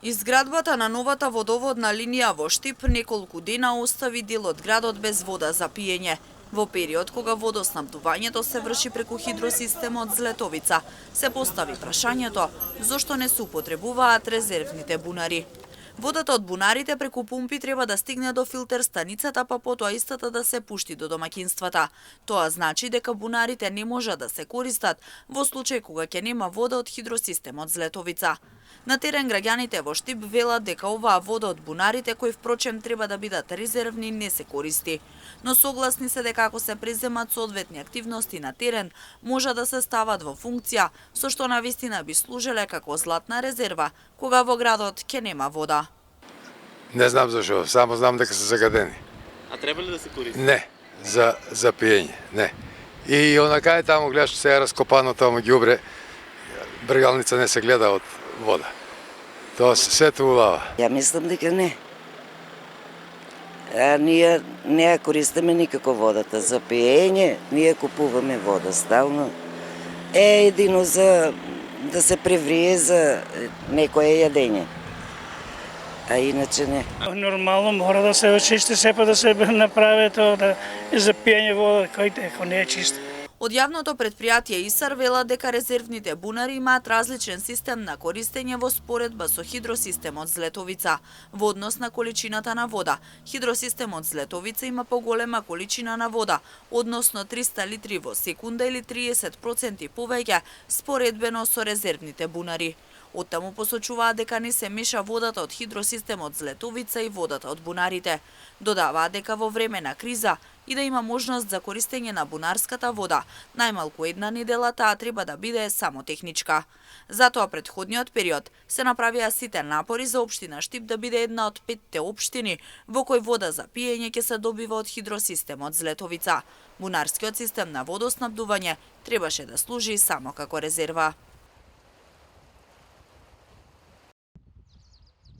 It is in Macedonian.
Изградбата на новата водоводна линија во Штип неколку дена остави дел од градот без вода за пиење. Во период кога водоснабдувањето се врши преку хидросистемот Злетовица, се постави прашањето зошто не се употребуваат резервните бунари. Водата од бунарите преку пумпи треба да стигне до филтер станицата, па потоа истата да се пушти до домаќинствата. Тоа значи дека бунарите не можат да се користат во случај кога ќе нема вода од хидросистемот Злетовица. На терен граѓаните во Штип велат дека оваа вода од бунарите, кои впрочем треба да бидат резервни, не се користи. Но согласни се дека ако се преземат соодветни активности на терен, може да се стават во функција, со што навистина би служеле како златна резерва, кога во градот ќе нема вода. Не знам зашо, само знам дека се загадени. А треба ли да се користи? Не, за пиење, не. И онака е таму, гледаш, се е раскопано таму ѓубре, бргалница не се гледа од вода. Тоа се улава. Ја мислам дека не. Ние не ја користиме никако водата за пиење, ние купуваме вода стално. Едино за да се преврие за некое јадење. А иначе не. Нормално мора да се очисти, сепа да се направи тоа да за пиење вода, кој ако не е чиста. Од јавното предпријатие ИСАР велат дека резервните бунари имаат различен систем на користење во споредба со хидросистемот Злетовица. Во однос на количината на вода, хидросистемот Злетовица има поголема количина на вода, односно 300 литри во секунда или 30% повеќе споредбено со резервните бунари. Оттаму посочуваат дека не се меша водата од хидросистемот Злетовица и водата од бунарите. Додаваат дека во време на криза и да има можност за користење на бунарската вода, најмалку една недела таа треба да биде само техничка. Затоа претходниот период се направија сите напори за општина Штип да биде една од 5 општини во кој вода за пиење ќе се добива од хидросистемот Злетовица. Бунарскиот систем на водоснабдување требаше да служи само како резерва.